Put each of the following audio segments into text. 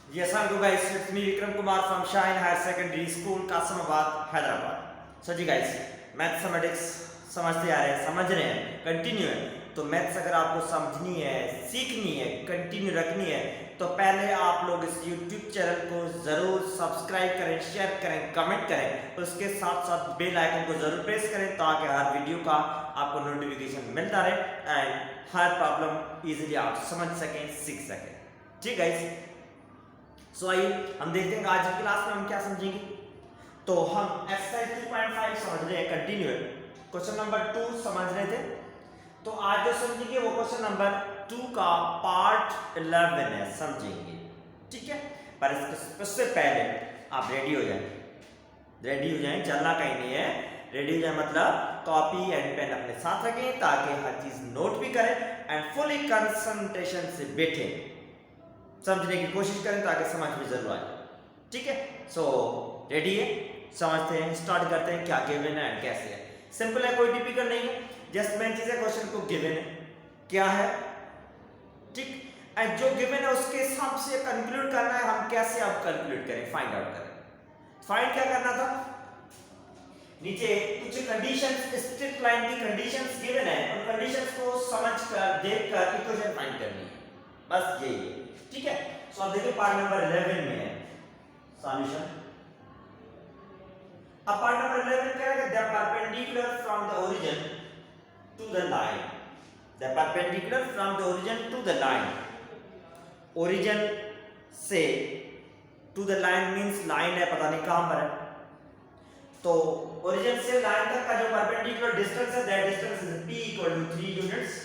Yes, hello guys, it's me Vikram Kumar from Shine Higher Secondary School, Kasamabad, Hyderabad. So जी guys, mathematics समझते आ रहे हैं, समझ रहे हैं, कंटिन्यू है। तो मैथ्स अगर आपको समझनी है, सीखनी है, कंटिन्यू रखनी है, तो पहले आप लोग इस YouTube चैनल को ज़रूर सब्सक्राइब करें, शेयर करें, कमेंट करें। उसके साथ साथ बेल आइकन को ज़रूर प्रेस करें ताकि हर वीडियो का आपको नोटिफिकेशन मिलता रहे एंड हर प्रॉब्लम इजीली आप समझ सकें, सीख सकें। ठीक है गाइस, सो आइए हम देखते हैं आज की क्लास में हम क्या समझेंगे। तो हम एक्सरसाइज 2.5 समझ रहे हैं, कंटिन्यू है। क्वेश्चन नंबर 2 समझ रहे थे, तो आज जो समझेंगे वो क्वेश्चन नंबर 2 का पार्ट 11 है, समझेंगे। ठीक है, पर इससे पहले आप रेडी हो जाएं, रेडी हो जाएं, चलना कहीं नहीं है। रेडी हो जाए मतलब कॉपी एंड पेन अपने साथ रखें ताकि हर चीज नोट भी करें एंड फुली कंसंट्रेशन से बैठें, समझने की कोशिश करें ताकि समझ में जरूर आए। ठीक है, सो रेडी है, समझते हैं, स्टार्ट करते हैं क्या गिवन है एंड कैसे है। सिंपल है, कोई डिफिकल्ट नहीं है, जस्ट मेन चीज है क्वेश्चन को गिवन है क्या है, ठीक, एंड जो गिवन है उसके हिसाब से कंक्लूड करना है। हम कैसे अब कैलकुलेट करें, फाइंड आउट करें। फाइंड क्या करना था, नीचे कुछ कंडीशंस, स्ट्रिक्ट लाइन की कंडीशंस गिवन है, उन कंडीशंस को समझकर देखकर इक्वेशन फाइंड करनी है, बस यही है। ठीक है, सो अब देखिए पार्ट नंबर 11 में है सॉल्यूशन। अब पार्ट नंबर 11 क्या है, the perpendicular from the origin to the line, the perpendicular from the origin to the line, origin से to the line means line है, पता नहीं कहां पर है, तो ओरिजिन से लाइन तक का जो परपेंडिकुलर डिस्टेंस है that distance is p equal to 3 units.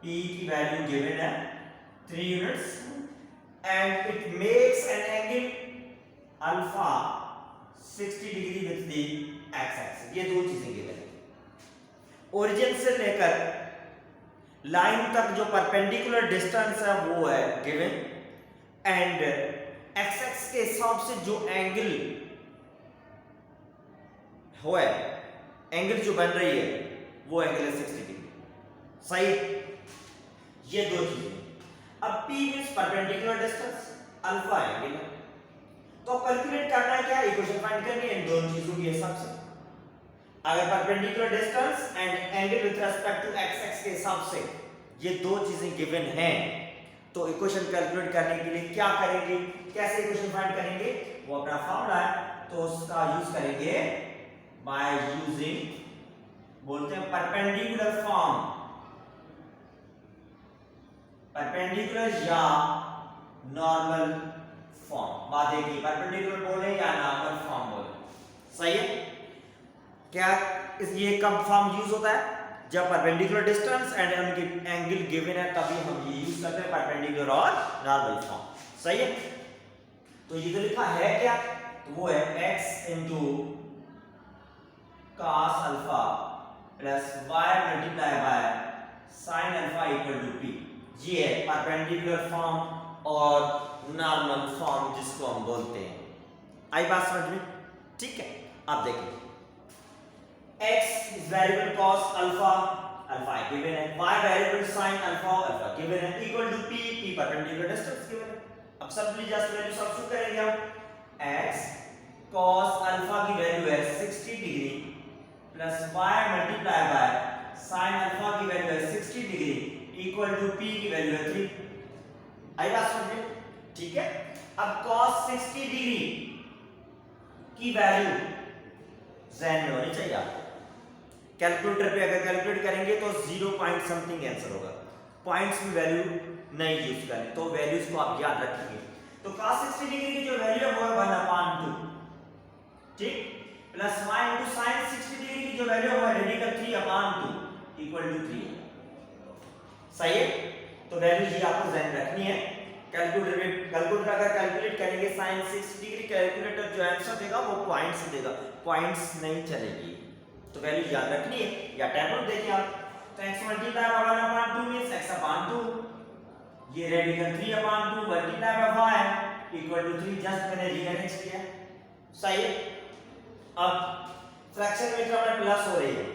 p की वैल्यू गिवन है 3 units and it makes an angle alpha 60 degree with the x-axis। ये दो चीजें गिवन है, ओरिजिन से लेकर लाइन तक जो परपेंडिकुलर डिस्टेंस है वो है गिवन एंड x-axis के हिसाब से जो एंगल हो है, एंगल जो बन रही है वो एंगल है 60 डिग्री। सही, ये दो चीजें। अब P means perpendicular distance, alpha angle है, तो कैलकुलेट करना है क्या, इक्वेशन फाइंड करनी है इन दोनों चीजों के हिसाब से। अगर perpendicular distance and angle with respect to x axis के हिसाब से ये दो चीजें गिवन हैं, तो इक्वेशन कैलकुलेट करने के लिए क्या करेंगे, कैसे इक्वेशन फाइंड करेंगे, वो अपना फॉर्मूला है, तो उसका यूज करेंगे बाय यूजिंग, बोलते हैं परपेंडिकुलर फॉर्म, परपेंडिकुलर या नॉर्मल फॉर्म। बात एक ही, परपेंडिकुलर बोले या नॉर्मल फॉर्म बोले, सही है क्या। ये कब फॉर्म यूज होता है, जब परपेंडिकुलर डिस्टेंस एंड उनकी एंगल गिवन है तभी हम ये यूज करते हैं परपेंडिकुलर और नॉर्मल फॉर्म। सही है, तो ये तो लिखा है क्या, तो वो है x into cos alpha plus y multiply by sin alpha equal to p। ये है परपेंडिकुलर फॉर्म और नॉर्मल फॉर्म जिसको हम बोलते हैं। आई बात समझ में, ठीक है। अब देखिए x is variable cos alpha, alpha given है, y variable sin alpha, alpha given है, equal to p, p perpendicular distance given है। अब सिंपली जस्ट वैल्यू सब्स्टिट्यूट करेंगे हम, x cos अल्फा की वैल्यू है 60 degree plus y multiply by sin alpha की value है 60 डिग्री इक्वल टू p की वैल्यू है 3। आई बात समझ में, ठीक है। अब cos 60 डिग्री की वैल्यू ज़हन में होनी चाहिए आपको। कैलकुलेटर पे अगर कैलकुलेट करेंगे तो 0 पॉइंट समथिंग आंसर होगा, पॉइंट्स में वैल्यू नहीं यूज करनी, तो वैल्यूज को आप याद रखेंगे। तो cos 60 डिग्री की जो वैल्यू है वो है 1/2, ठीक, plus y into sin 60 degree की जो वैल्यू है वो है रेडिकल 3/2 इक्वल टू 3। सही है, तो वैल्यू ये आपको ध्यान रखनी है। कैलकुलेटर अगर कैलकुलेट करेंगे sin 60 डिग्री, कैलकुलेटर जो आंसर देगा वो पॉइंट से देगा, पॉइंट्स नहीं चलेगी, तो वैल्यू याद रखनी है। या टेबल देखिए आप, तो x multiply bye 1/2 means x/2, ये radical 3/2 multiply by y equal to 3, just मैंने रीअरेंज किया। सही है, अब फ्रैक्शन में टर्म में प्लस हो रही है,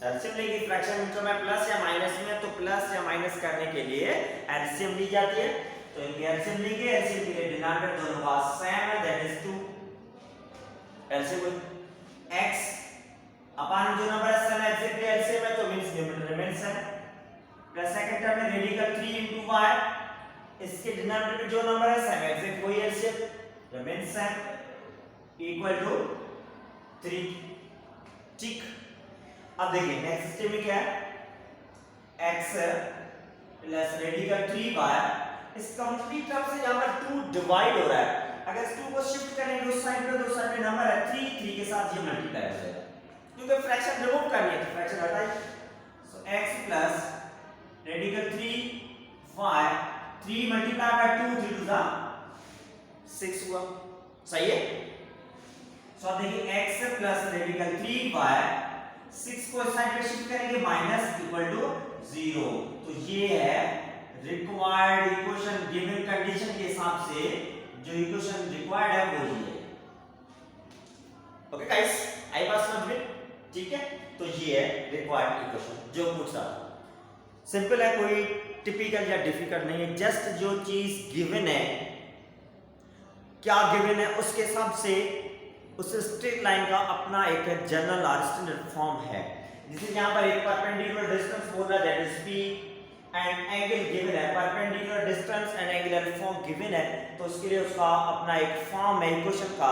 एलसीएम लेंगे, फ्रैक्शन में टर्म में प्लस या माइनस में, तो प्लस या माइनस करने के लिए एलसीएम ली जाती है। तो तो इनके एलसीएम लेंगे, एलसीएम के लिए डिनोमिनेटर दोनों का सेम है, that is 2। LCM x upon जो नंबर है सेम एग्जैक्टली एलसीएम है, तो means numerator remains same, plus second term में रेडिकल 3 into y, इसके डिनोमिनेटर में जो नंबर है सेम एग्जैक्ट वही LCM remains same equal to 3। ठीक, अब देखिए नेक्स्ट स्टेप में क्या है, x प्लस रेडिकल 3y, इस कंप्लीट टर्म से यहां पर 2 डिवाइड हो रहा है, अगर इस 2 को शिफ्ट करेंगे उस साइड पे, तो उस साइड पे नंबर है 3, 3 के साथ ये मल्टीप्लाई हो जाएगा, क्योंकि फ्रैक्शन रिमूव करनी है तो फ्रैक्शन हटाइए। So x plus radical 3y, 3 multiply by 2, 3 to the 6 हुआ, सही है। सो अब देखिए x प्लस रेडिकल 3y, 6 को इस साइड पे शिफ्ट करेंगे माइनस इक्वल टू 0, तो ये है रिक्वायर्ड इक्वेशन गिवन कंडीशन के हिसाब से जो इक्वेशन रिक्वायर्ड है वो ये है। ओके गाइस, आई बात समझ में? ठीक है, तो ये है रिक्वायर्ड इक्वेशन जो पूछ रहा था। सिंपल है, कोई टिपिकल या डिफिकल्ट नहीं है, जस्ट जो चीज गिवन है, क्या गिवन है उसके हिसाब से उस स्ट्रेट लाइन का अपना एक जनरल और स्टैंडर्ड फॉर्म है। जैसे यहाँ पर एक परपेंडिकुलर डिस्टेंस बोल रहा है that is p and angle given है, perpendicular distance and angular form given है, तो उसके लिए उसका अपना एक फॉर्म है इक्वेशन का,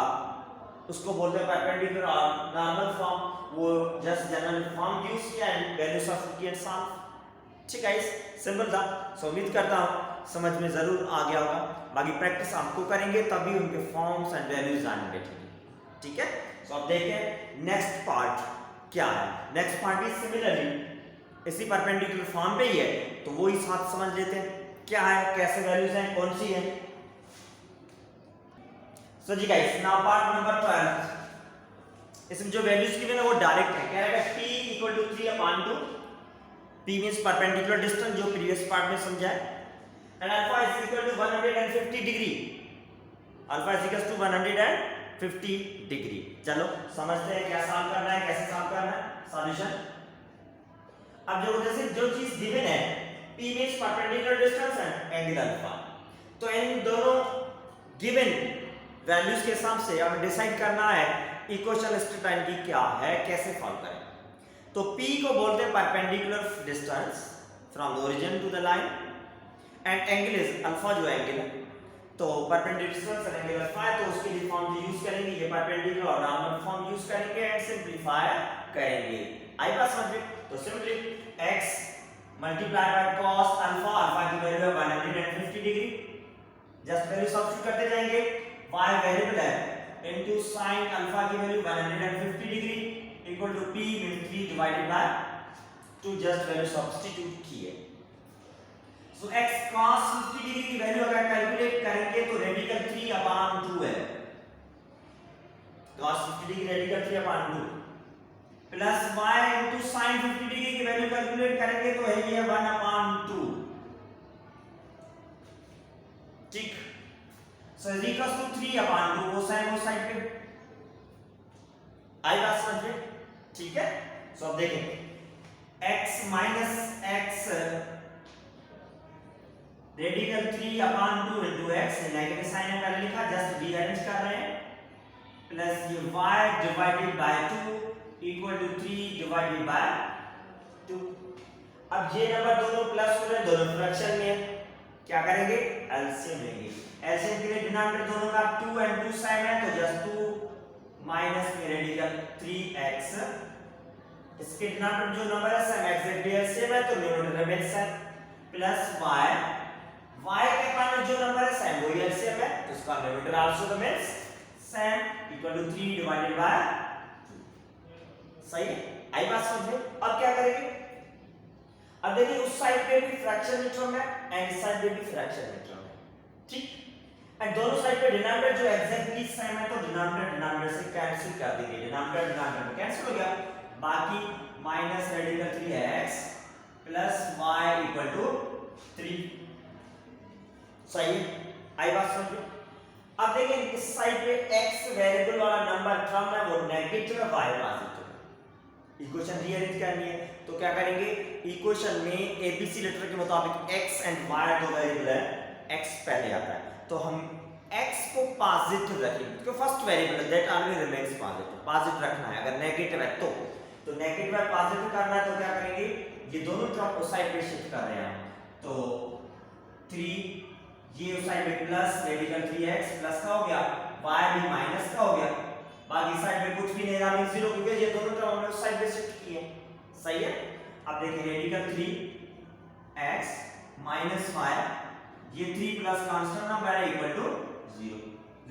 उसको बोलते हैं परपेंडिकुलर और नॉर्मल फॉर्म, वो जस्ट जनरल फॉर्म यूज किया and values of t and sum. ठीक है, सिंपल था। सो उम्मीद करता हूँ समझ में जरूर आ गया होगा, बाकी प्रैक्टिस आपको करेंगे तभी उनके फॉर्म्स एंड वैल्यूज जानेंगे। ठीक है, सो अब देखें नेक्स्ट पार्ट क्या है। नेक्स्ट पार्ट भी सिमिलरली इसी परपेंडिकुलर फॉर्म पे ही है, तो वो ही साथ समझ लेते हैं क्या है, कैसे वैल्यूज हैं, कौन सी है। सो जी गाइस, नाउ पार्ट नंबर 12, इसमें जो वैल्यूज गिवन है वो डायरेक्ट है, कह रहा है p equal to 3/2, p means perpendicular distance जो प्रीवियस पार्ट में समझा है, and alpha is equal to 150 degree, alpha is equal to 150 degree. चलो समझते हैं क्या सॉल्व करना है, कैसे सॉल्व करना है सॉल्यूशन। अब जो जैसे जो चीज गिवन है p means perpendicular distance and angle alpha, तो इन दोनों गिवन वैल्यूज के हिसाब से हमें डिसाइड करना है इक्वेशन स्ट्रेट लाइन की क्या है, कैसे सॉल्व करें। तो p को बोलते हैं perpendicular distance from the origin to the line and angle is alpha, जो एंगल है, तो perpendicular distance and angle alpha है, तो उसके लिए फॉर्म यूज करेंगे, ये परपेंडिकुलर और नॉर्मल फॉर्म यूज करेंगे एंड सिंपलीफाई करेंगे। आई बात समझ में? तो simply x multiply by cos alpha, alpha की वैल्यू है 150 डिग्री, जस्ट वैल्यू सब्स्टिट्यूट करते जाएंगे, y वेरिएबल है इनटू sin अल्फा की value 150 degree equal to p means 3 divided by 2, just value substitute किए। सो x cos 50 डिग्री की value अगर calculate करेंगे तो रेडिकल 3/2 है, cos 50 degree radical 3/2 plus y into sin 50 degree की value calculate करेंगे तो है ये 1/2। ठीक, सो इज इक्वल टू 3/2, वो साइड पे आई बात समझ में? ठीक है, सो अब देखें x minus x radical 3/2 into x, negative sign है पहले लिखा, जस्ट रीअरेंज कर रहे हैं, प्लस ये y divided by 2 equal to 3 divided by 2। अब ये नंबर दोनों प्लस हो रहे हैं, दोनों फ्रैक्शन में, क्या करेंगे एलसीएम लेंगे, एलसीएम के लिए डिनोमिनेटर दोनों का 2 एंड 2 सेम है, तो जस्ट 2 माइनस में रेडिकल 3x, इसके डिनोमिनेटर जो नंबर है सेम एग्जैक्टली एलसीएम है, तो numerator remains same, plus y के पास जो नंबर है सेम वही एलसीएम है, तो उसका numerator also remains same equal to 3 divided by 2। सही है, आई बात समझ में? अब क्या करेंगे, अब देखिए उस साइड पे भी फ्रैक्शन मीटरम है एंड इस साइड पे भी फ्रैक्शन मीटरम है, ठीक, एंड दोनों साइड पे डिनोमिनेटर जो एग्जैक्टली सेम है, तो डिनोमिनेटर से कैंसिल कर देंगे, डिनोमिनेटर कैंसिल हो गया, बाकी minus radical 3x plus y equal to 3। सही है, आई बात समझ में? अब देखिए इस साइड पे x वेरिएबल वाला नंबर टर्म है वो नेगेटिव है, y पॉजिटिव है, इक्वेशन रीअरेंज करनी है, तो क्या करेंगे इक्वेशन में एबीसी लेटर के मुताबिक x एंड y दो वेरिएबल है, x पहले आता है, तो हम x को पॉजिटिव रखेंगे क्योंकि first variable that always remains positive, positive रखना है। अगर नेगेटिव है तो नेगेटिव है पॉजिटिव करना है, तो क्या करेंगे, ये दोनों टर्म उस साइड पे शिफ्ट कर रहे हैं, तो 3 ये उस साइड पे प्लस रेडिकल 3x प्लस का हो गया, y भी माइनस का हो गया, बाकी साइड में कुछ भी नहीं रहा, मीन 0, क्योंकि ये दोनों टर्म हमने उस साइड पे शिफ्ट किए। सही है। अब देखिए रेडिकल 3x माइनस y, ये 3 प्लस कांस्टेंट नंबर है इक्वल टू 0,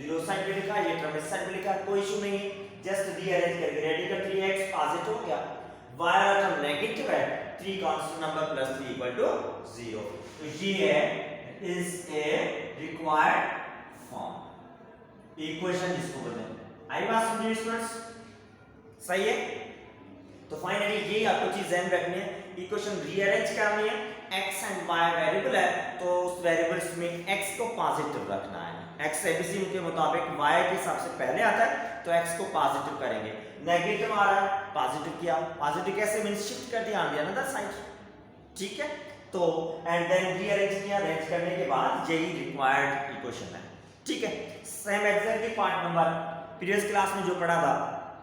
0 साइड पे लिखा है, ये टर्म इस साइड पे लिखा है, कोई इशू नहीं है, जस्ट रीअरेंज करके रेडिकल 3x पॉजिटिव हो गया, y वाला टर्म नेगेटिव है, 3 constant number plus 3 equal to 0, तो ये है is a required form equation जिसको बोलते हैं। आई बात समझिए स्टूडेंट्स, सही है। तो फाइनली ये आपको चीज ध्यान रखनी है, इक्वेशन रीअरेंज करनी है, x एंड y वेरिएबल है तो उस वेरिएबल्स में x को पॉजिटिव रखना है, x एबीसी के मुताबिक y के हिसाब से पहले आता है तो x को पॉजिटिव करेंगे, नेगेटिव आ रहा है पॉजिटिव किया, पॉजिटिव कैसे मींस शिफ्ट कर दिया ऑन द अदर साइड, ठीक है। तो एंड देन रीअरेंज किया, अरेंज करने के बाद यही रिक्वायर्ड इक्वेशन है, ठीक है। Same exactly part number previous class में जो पढ़ा था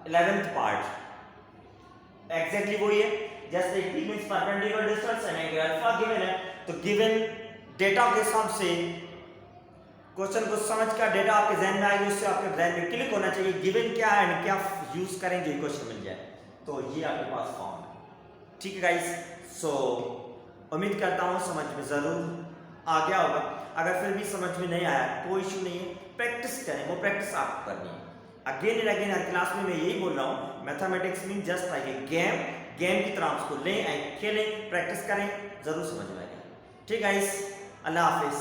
11th पार्ट एग्जैक्टली वही है, जैसे it means perpendicular distance and angle alpha given है, तो गिवन डेटा के हिसाब से क्वेश्चन को समझकर डेटा आपके ध्यान में आएगी, उससे आपके ध्यान में क्लिक होना चाहिए गिवन क्या है एंड क्या यूज करें जो इक्वेशन मिल जाए, तो ये आपके पास फॉर्म है, ठीक है गाइस। सो उम्मीद करता हूँ समझ में जरूर आ गया होगा, अगर फिर भी समझ में नहीं आया कोई इशू नहीं है, प्रैक्टिस करें, वो प्रैक्टिस आपको करनी है। Again and again her class में मैं यही बोल रहा हूँ, mathematics mean just like a game की तरह उसको लें एंड खेलें, प्रैक्टिस करें, जरूर समझ में आएगा। ठीक गाइस, अल्लाह हाफिज।